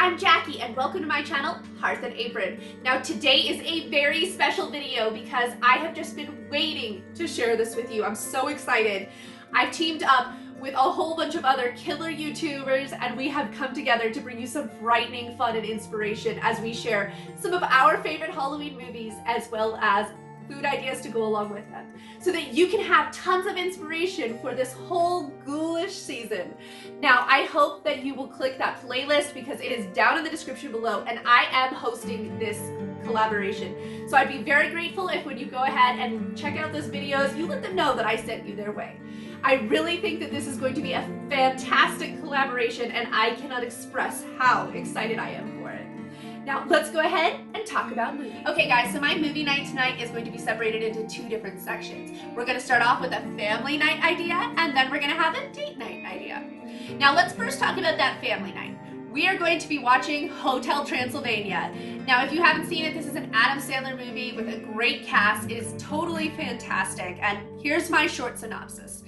I'm Jackie and welcome to my channel, Hearth and Apron. Now today is a very special video because I have just been waiting to share this with you. I'm so excited. I've teamed up with a whole bunch of other killer YouTubers and we have come together to bring you some frightening fun and inspiration as we share some of our favorite Halloween movies as well as food ideas to go along with them, so that you can have tons of inspiration for this whole ghoulish season. Now, I hope that you will click that playlist because it is down in the description below, and I am hosting this collaboration. So I'd be very grateful if when you go ahead and check out those videos, you let them know that I sent you their way. I really think that this is going to be a fantastic collaboration, and I cannot express how excited I am for it. Now, let's go ahead and talk about movies. Okay guys, so my movie night tonight is going to be separated into two different sections. We're going to start off with a family night idea, and then we're going to have a date night idea. Now, let's first talk about that family night. We are going to be watching Hotel Transylvania. Now, if you haven't seen it, this is an Adam Sandler movie with a great cast. It is totally fantastic, and here's my short synopsis.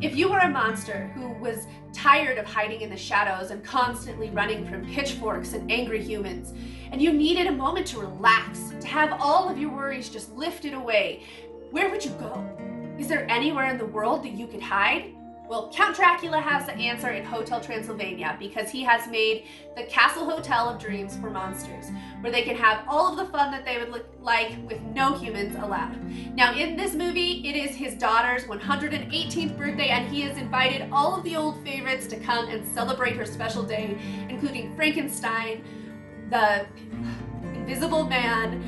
If you were a monster who was tired of hiding in the shadows and constantly running from pitchforks and angry humans, and you needed a moment to relax, to have all of your worries just lifted away, where would you go? Is there anywhere in the world that you could hide? Well, Count Dracula has the answer in Hotel Transylvania because he has made the Castle Hotel of Dreams for monsters, where they can have all of the fun that they would like with no humans allowed. Now, in this movie, it is his daughter's 118th birthday, and he has invited all of the old favorites to come and celebrate her special day, including Frankenstein, the Invisible Man,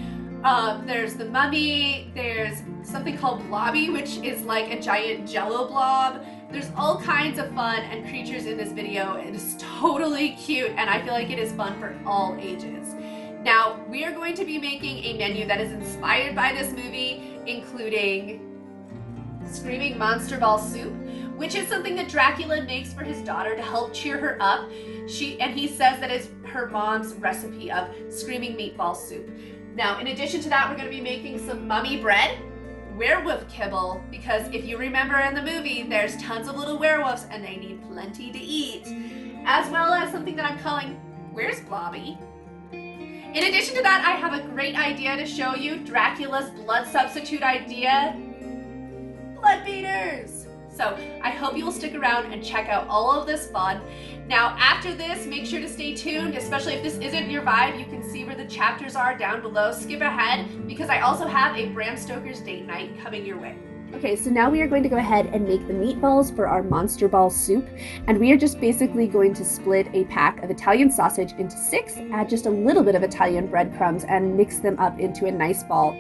there's the Mummy, there's something called Blobby, which is like a giant jello blob. There's all kinds of fun and creatures in this video. It is totally cute, and I feel like it is fun for all ages. Now, we are going to be making a menu that is inspired by this movie, including Screaming Monster Ball Soup, which is something that Dracula makes for his daughter to help cheer her up. He says that is her mom's recipe of Screaming Meatball Soup. Now, in addition to that, we're going to be making some mummy bread, Werewolf Kibble, because if you remember in the movie, there's tons of little werewolves and they need plenty to eat, as well as something that I'm calling, Where's Blobby? In addition to that, I have a great idea to show you, Dracula's blood substitute idea, blood beaters. So I hope you will stick around and check out all of this fun. Now, after this, make sure to stay tuned, especially if this isn't your vibe. You can see where the chapters are down below. Skip ahead because I also have a Bram Stoker's date night coming your way. Okay, so now we are going to go ahead and make the meatballs for our monster ball soup, and we are just basically going to split a pack of Italian sausage into 6, add just a little bit of Italian breadcrumbs, and mix them up into a nice ball.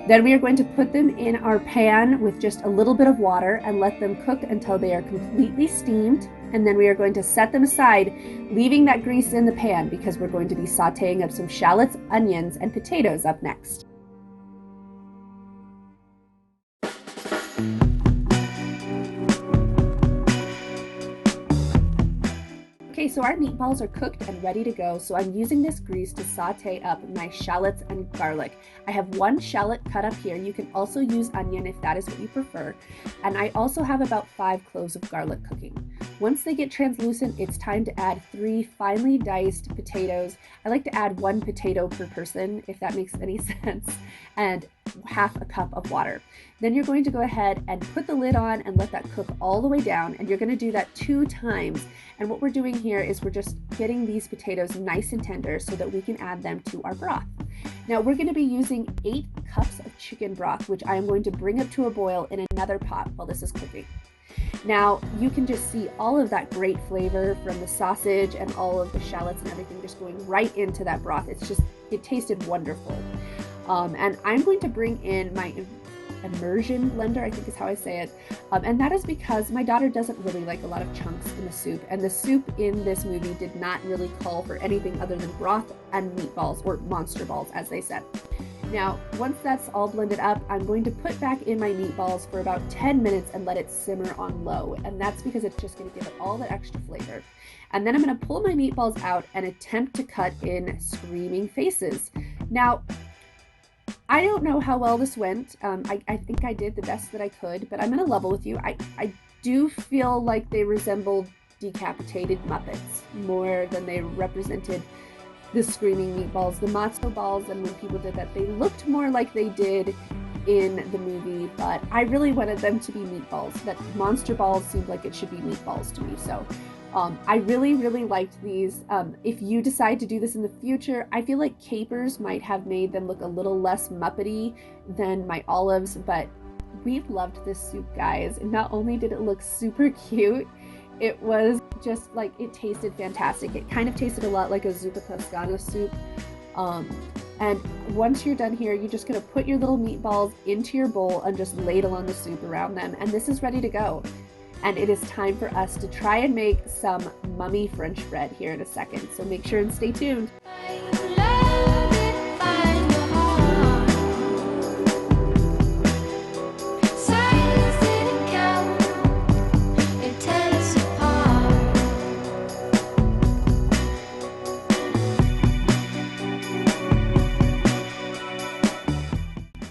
Then we are going to put them in our pan with just a little bit of water and let them cook until they are completely steamed, and then we are going to set them aside, leaving that grease in the pan because we're going to be sauteing up some shallots, onions, and potatoes up next. Okay, so our meatballs are cooked and ready to go, so I'm using this grease to saute up my shallots and garlic. I have 1 shallot cut up here. You can also use onion if that is what you prefer. And I also have about 5 cloves of garlic cooking. Once they get translucent, it's time to add 3 finely diced potatoes. I like to add 1 potato per person, if that makes any sense, and half a cup of water. Then you're going to go ahead and put the lid on and let that cook all the way down, and you're going to do that 2 times. And what we're doing here is we're just getting these potatoes nice and tender so that we can add them to our broth. Now, we're going to be using 8 cups of chicken broth, which I am going to bring up to a boil in another pot while this is cooking. Now, you can just see all of that great flavor from the sausage and all of the shallots and everything just going right into that broth. It tasted wonderful. And I'm going to bring in my immersion blender, I think is how I say it, and that is because my daughter doesn't really like a lot of chunks in the soup, and the soup in this movie did not really call for anything other than broth and meatballs, or monster balls as they said. Now, once that's all blended up, I'm going to put back in my meatballs for about 10 minutes and let it simmer on low, and that's because it's just going to give it all that extra flavor. And then I'm going to pull my meatballs out and attempt to cut in screaming faces. Now, I don't know how well this went. I think I did the best that I could, but I'm going to level with you. I do feel like they resembled decapitated Muppets more than they represented the screaming meatballs, the matzo balls, and when people did that, they looked more like they did in the movie, but I really wanted them to be meatballs. That monster balls seemed like it should be meatballs to me. So I really, really liked these. If you decide to do this in the future, I feel like capers might have made them look a little less Muppety than my olives, but we loved this soup, guys. And not only did it look super cute, it was just like, it tasted fantastic. It kind of tasted a lot like a zuppa toscana soup. And once you're done here, you're just gonna put your little meatballs into your bowl and just ladle on the soup around them, and this is ready to go. And it is time for us to try and make some mummy French bread here in a second, so make sure and stay tuned.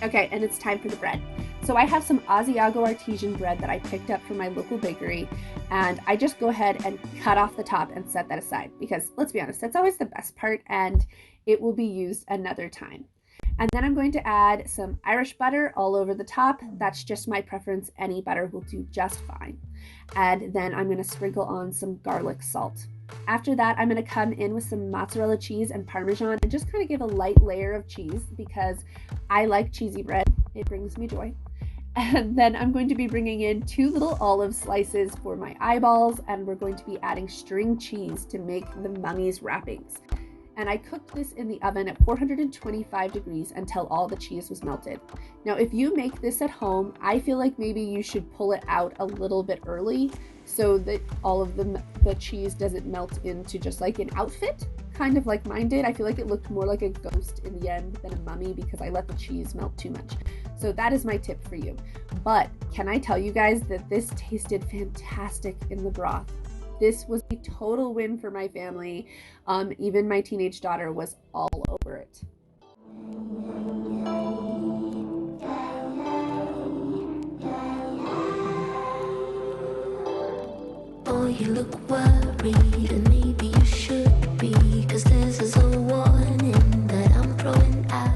Okay, and it's time for the bread. So I have some Asiago artesian bread that I picked up from my local bakery, and I just go ahead and cut off the top and set that aside because, let's be honest, that's always the best part and it will be used another time. And then I'm going to add some Irish butter all over the top. That's just my preference. Any butter will do just fine. And then I'm going to sprinkle on some garlic salt. After that, I'm going to come in with some mozzarella cheese and Parmesan and just kind of give a light layer of cheese because I like cheesy bread. It brings me joy. And then I'm going to be bringing in 2 little olive slices for my eyeballs, and we're going to be adding string cheese to make the mummy's wrappings. And I cooked this in the oven at 425 degrees until all the cheese was melted. Now, if you make this at home, I feel like maybe you should pull it out a little bit early so that all of the cheese doesn't melt into just like an outfit, kind of like mine did. I feel like it looked more like a ghost in the end than a mummy because I let the cheese melt too much. So that is my tip for you. But can I tell you guys that this tasted fantastic in the broth? This was a total win for my family. Even my teenage daughter was all over it. Oh, you look worried, and maybe you should be, 'cause this is a warning that I'm throwing out.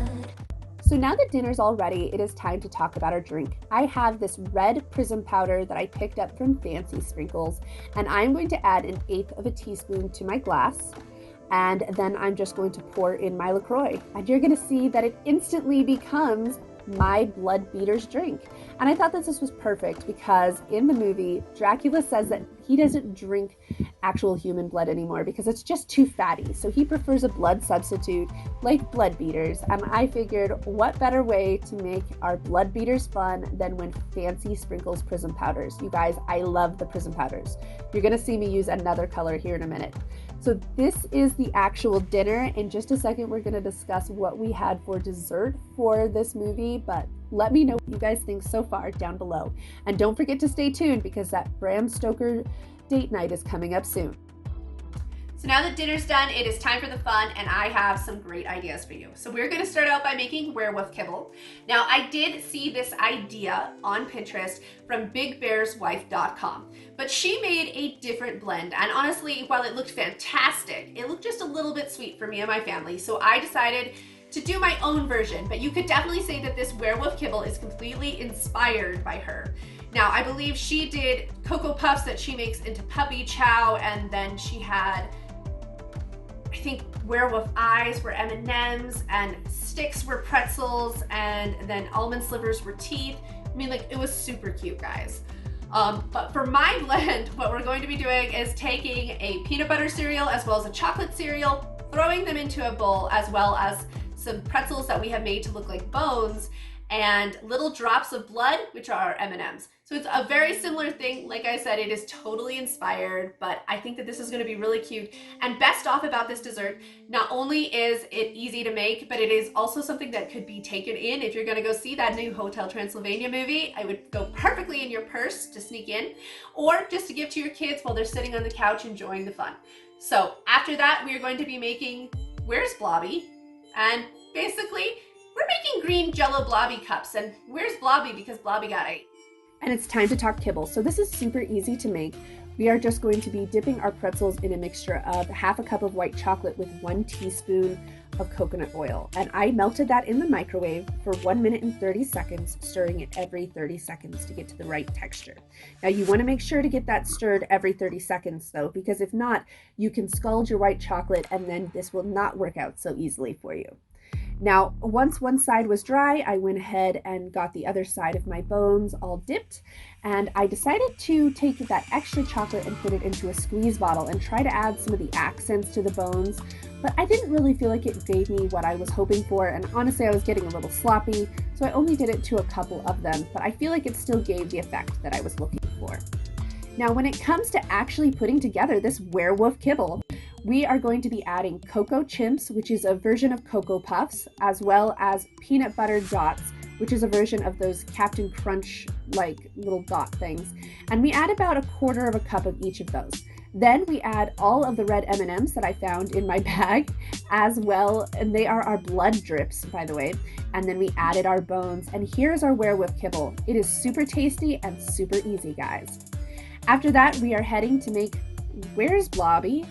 So now that dinner's all ready, it is time to talk about our drink. I have this red Prism powder that I picked up from Fancy Sprinkles, and I'm going to add 1/8 of a teaspoon to my glass. And then I'm just going to pour in my LaCroix. And you're gonna see that it instantly becomes my blood beater's drink. And I thought that this was perfect because in the movie, Dracula says that he doesn't drink actual human blood anymore because it's just too fatty. So he prefers a blood substitute like blood beaters. And I figured what better way to make our blood beaters fun than when Fancy Sprinkles Prism powders. You guys, I love the Prism powders. You're gonna see me use another color here in a minute. So this is the actual dinner. In just a second, we're gonna discuss what we had for dessert for this movie, but let me know what you guys think so far down below. And don't forget to stay tuned because that Bram Stoker date night is coming up soon. So now that dinner's done, it is time for the fun, and I have some great ideas for you. So we're gonna start out by making Werewolf Kibble. Now, I did see this idea on Pinterest from BigBearsWife.com, but she made a different blend, and honestly, while it looked fantastic, it looked just a little bit sweet for me and my family, so I decided to do my own version, but you could definitely say that this Werewolf Kibble is completely inspired by her. Now, I believe she did Cocoa Puffs that she makes into puppy chow, and then she had, I think, werewolf eyes were M&Ms, and sticks were pretzels, and then almond slivers were teeth. I mean, like, it was super cute, guys. But for my blend, what we're going to be doing is taking a peanut butter cereal as well as a chocolate cereal, throwing them into a bowl, as well as some pretzels that we have made to look like bones, and little drops of blood, which are M&Ms. So it's a very similar thing. Like I said, it is totally inspired, but I think that this is gonna be really cute. And best off about this dessert, not only is it easy to make, but it is also something that could be taken in if you're gonna go see that new Hotel Transylvania movie. I would go perfectly in your purse to sneak in, or just to give to your kids while they're sitting on the couch enjoying the fun. So after that, we are going to be making Where's Blobby? And basically, we're making green Jello Blobby cups, and where's Blobby because Blobby got ate. And it's time to talk kibble. So this is super easy to make. we are just going to be dipping our pretzels in a mixture of half a cup of white chocolate with 1 teaspoon of coconut oil. And I melted that in the microwave for 1 minute and 30 seconds, stirring it every 30 seconds to get to the right texture. Now you want to make sure to get that stirred every 30 seconds though, because if not, you can scald your white chocolate and then this will not work out so easily for you. Now, once one side was dry, I went ahead and got the other side of my bones all dipped, and I decided to take that extra chocolate and put it into a squeeze bottle and try to add some of the accents to the bones, but I didn't really feel like it gave me what I was hoping for, and honestly I was getting a little sloppy, so I only did it to a couple of them, but I feel like it still gave the effect that I was looking for. Now, when it comes to actually putting together this werewolf kibble, we are going to be adding cocoa chimps, which is a version of Cocoa Puffs, as well as peanut butter dots, which is a version of those Captain Crunch like little dot things. And we add about 1/4 cup of each of those. Then we add all of the red M&Ms that I found in my bag as well, and they are our blood drips, by the way. And then we added our bones, and here's our werewolf kibble. It is super tasty and super easy, guys. After that, we are heading to make Where's Blobby?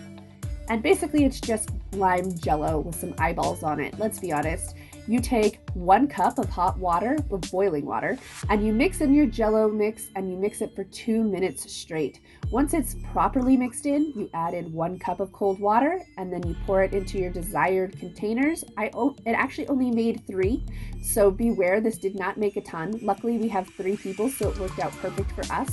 And basically it's just lime jello with some eyeballs on it. Let's be honest. You take 1 cup of hot water, or boiling water, and you mix in your jello mix and you mix it for 2 minutes straight. Once it's properly mixed in, you add in 1 cup of cold water and then you pour it into your desired containers. It actually only made 3, so beware, this did not make a ton. Luckily we have 3 people, so it worked out perfect for us.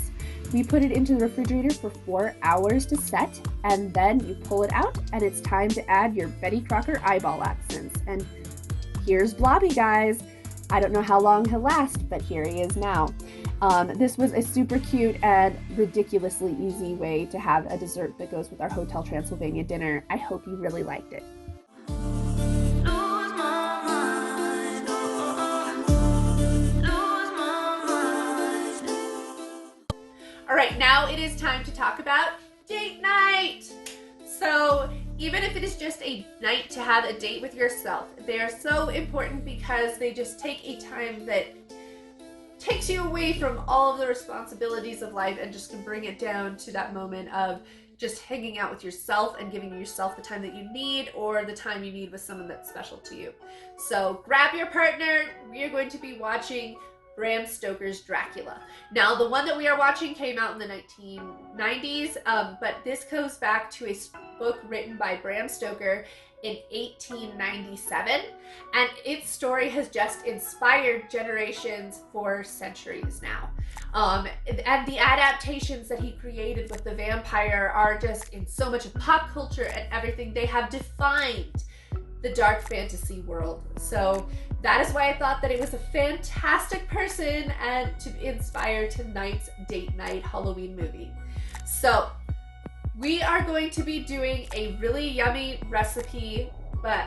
We put it into the refrigerator for 4 hours to set, and then you pull it out and it's time to add your Betty Crocker eyeball accents. And here's Blobby, guys. I don't know how long he'll last, but here he is now. This was a super cute and ridiculously easy way to have a dessert that goes with our Hotel Transylvania dinner. I hope you really liked it. All right, now it is time to talk about date night. So even if it is just a night to have a date with yourself, they are so important because they just take a time that takes you away from all of the responsibilities of life and just can bring it down to that moment of just hanging out with yourself and giving yourself the time that you need, or the time you need with someone that's special to you. So grab your partner. We are going to be watching Bram Stoker's Dracula. Now, the one that we are watching came out in the 1990s, but this goes back to a book written by Bram Stoker in 1897, and its story has just inspired generations for centuries now. And the adaptations that he created with the vampire are just in so much of pop culture and everything. They have defined the dark fantasy world. So that is why I thought that it was a fantastic person and to inspire tonight's date night Halloween movie. So we are going to be doing a really yummy recipe, but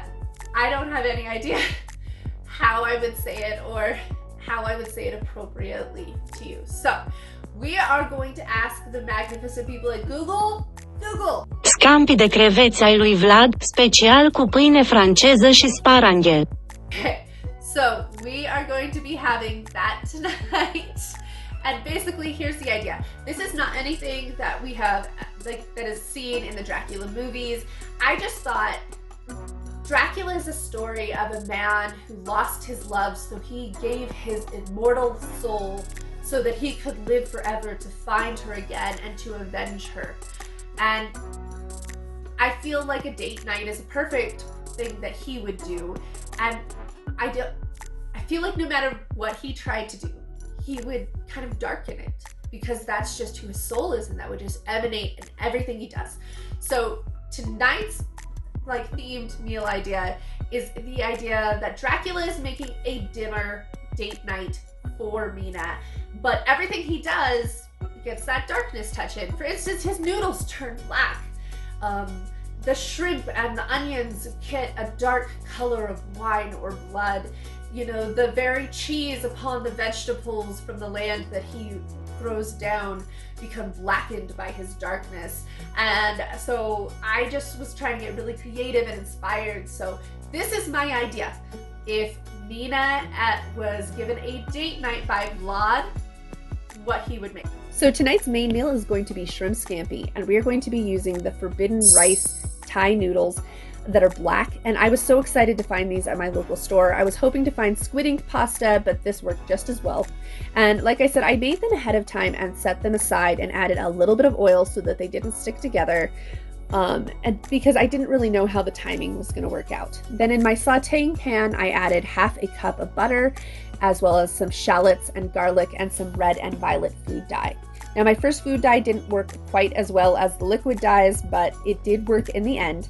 I don't have any idea how I would say it or how I would say it appropriately to you. So we are going to ask the magnificent people at Google. Scampi de creveți ai lui Vlad, special cu pâine franceză și sparanghel. Okay, so we are going to be having that tonight. And basically, here's the idea. This is not anything that we have, like, that is seen in the Dracula movies. I just thought Dracula is a story of a man who lost his love, so he gave his immortal soul so that he could live forever to find her again and to avenge her. And I feel like a date night is a perfect thing that he would do. And I feel like no matter what he tried to do, he would kind of darken it, because that's just who his soul is, and that would just emanate in everything he does. So tonight's like themed meal idea is the idea that Dracula is making a dinner date night for Mina, but everything he does gets that darkness touch in. For instance, his noodles turn black. The shrimp and the onions get a dark color of wine or blood. You know, the very cheese upon the vegetables from the land that he throws down become blackened by his darkness. And so I just was trying to get really creative and inspired. So this is my idea. If Mina was given a date night by Vlad, what he would make. So tonight's main meal is going to be shrimp scampi, and we are going to be using the forbidden rice Thai noodles that are black, and I was so excited to find these at my local store. I was hoping to find squid ink pasta, but this worked just as well. And like I said, I made them ahead of time and set them aside and added a little bit of oil so that they didn't stick together. And because I didn't really know how the timing was going to work out. Then in my sauteing pan, I added half a cup of butter, as well as some shallots and garlic and some red and violet food dye. Now my first food dye didn't work quite as well as the liquid dyes, but it did work in the end.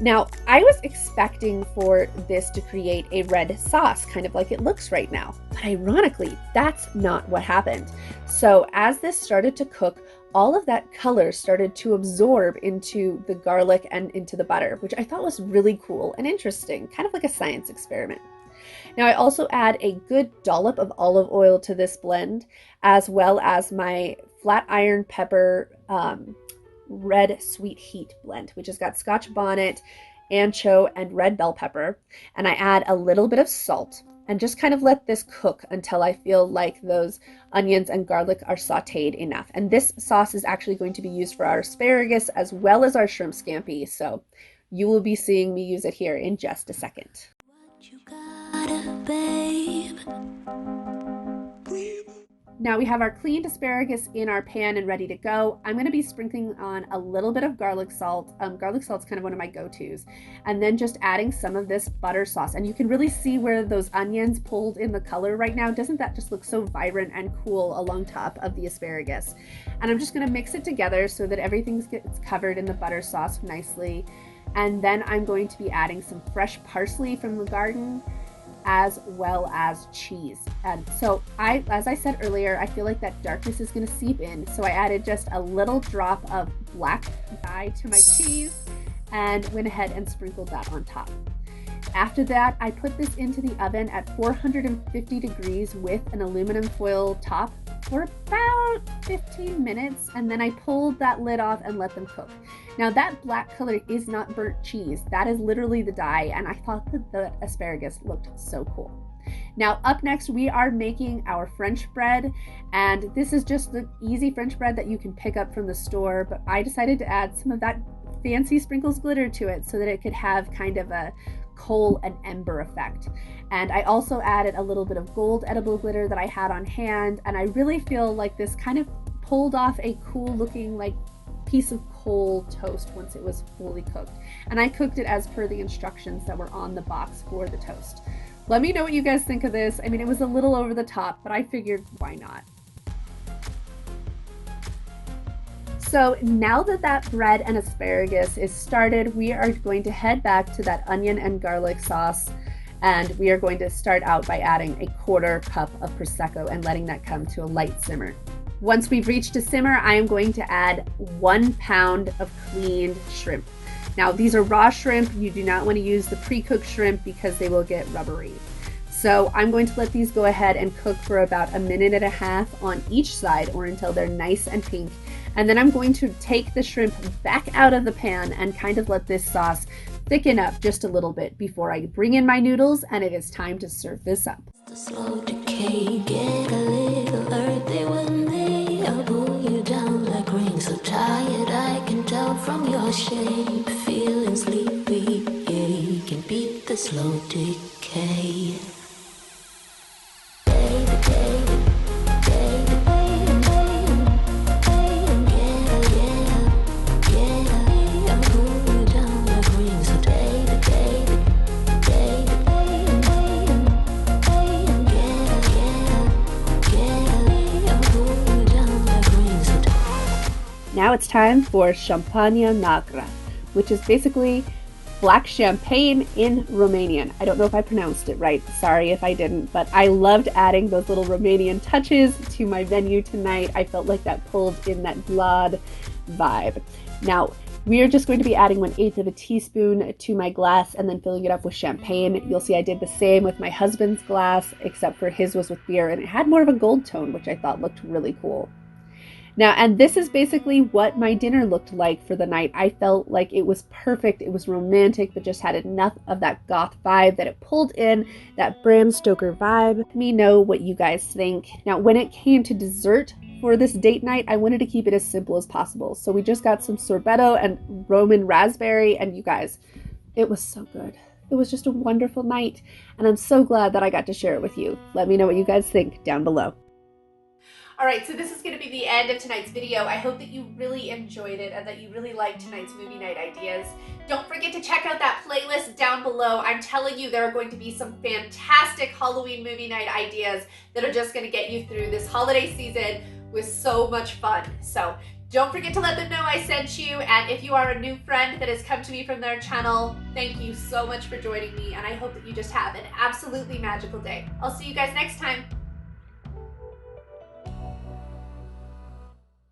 Now, I was expecting for this to create a red sauce, kind of like it looks right now, but ironically, that's not what happened. So as this started to cook, all of that color started to absorb into the garlic and into the butter, which I thought was really cool and interesting, kind of like a science experiment. Now I also add a good dollop of olive oil to this blend, as well as my flat iron pepper red sweet heat blend, which has got Scotch bonnet, ancho, and red bell pepper. And I add a little bit of salt and just kind of let this cook until I feel like those onions and garlic are sauteed enough. And this sauce is actually going to be used for our asparagus as well as our shrimp scampi. So you will be seeing me use it here in just a second. What you got, babe? Now we have our cleaned asparagus in our pan and ready to go. I'm going to be sprinkling on a little bit of garlic salt. Garlic salt's kind of one of my go-tos. And then just adding some of this butter sauce. And you can really see where those onions pulled in the color right now. Doesn't that just look so vibrant and cool along top of the asparagus? And I'm just going to mix it together so that everything gets covered in the butter sauce nicely. And then I'm going to be adding some fresh parsley from the garden, as well as cheese. And so as I said earlier, I feel like that darkness is going to seep in. So I added just a little drop of black dye to my cheese and went ahead and sprinkled that on top. After that, I put this into the oven at 450 degrees with an aluminum foil top for about 15 minutes, and then I pulled that lid off and let them cook. Now that black color is not burnt cheese, that is literally the dye, and I thought that the asparagus looked so cool. Now up next, we are making our French bread, and this is just the easy French bread that you can pick up from the store, but I decided to add some of that fancy sprinkles glitter to it so that it could have kind of a coal and ember effect. And I also added a little bit of gold edible glitter that I had on hand, and I really feel like this kind of pulled off a cool looking like piece of coal toast once it was fully cooked. And I cooked it as per the instructions that were on the box for the toast. Let me know what you guys think of this. I mean, it was a little over the top, but I figured why not? So now that that bread and asparagus is started, we are going to head back to that onion and garlic sauce, and we are going to start out by adding a 1/4 cup of Prosecco and letting that come to a light simmer. Once we've reached a simmer, I am going to add 1 pound of cleaned shrimp. Now these are raw shrimp. You do not want to use the pre-cooked shrimp because they will get rubbery. So I'm going to let these go ahead and cook for about 1.5 minutes on each side, or until they're nice and pink. And then I'm going to take the shrimp back out of the pan and kind of let this sauce thicken up just a little bit before I bring in my noodles, and it is time to serve this up. The slow decay get a little earthy when they pull you down like rain. So tired, I can tell from your shape. Feeling sleepy, yeah, you can beat the slow decay. Now it's time for Champagne Negra, which is basically black champagne in Romanian. I don't know if I pronounced it right. Sorry if I didn't, but I loved adding those little Romanian touches to my menu tonight. I felt like that pulled in that glad vibe. Now, we are just going to be adding 1/8 teaspoon to my glass and then filling it up with champagne. You'll see I did the same with my husband's glass, except for his was with beer, and it had more of a gold tone, which I thought looked really cool. Now, and this is basically what my dinner looked like for the night. I felt like it was perfect. It was romantic, but just had enough of that goth vibe that it pulled in that Bram Stoker vibe. Let me know what you guys think. Now, when it came to dessert for this date night, I wanted to keep it as simple as possible. So we just got some sorbetto and Roman raspberry, and you guys, it was so good. It was just a wonderful night, and I'm so glad that I got to share it with you. Let me know what you guys think down below. All right, so this is going to be the end of tonight's video. I hope that you really enjoyed it and that you really liked tonight's movie night ideas. Don't forget to check out that playlist down below. I'm telling you, there are going to be some fantastic Halloween movie night ideas that are just going to get you through this holiday season with so much fun. So don't forget to let them know I sent you, and if you are a new friend that has come to me from their channel, thank you so much for joining me, and I hope that you just have an absolutely magical day. I'll see you guys next time.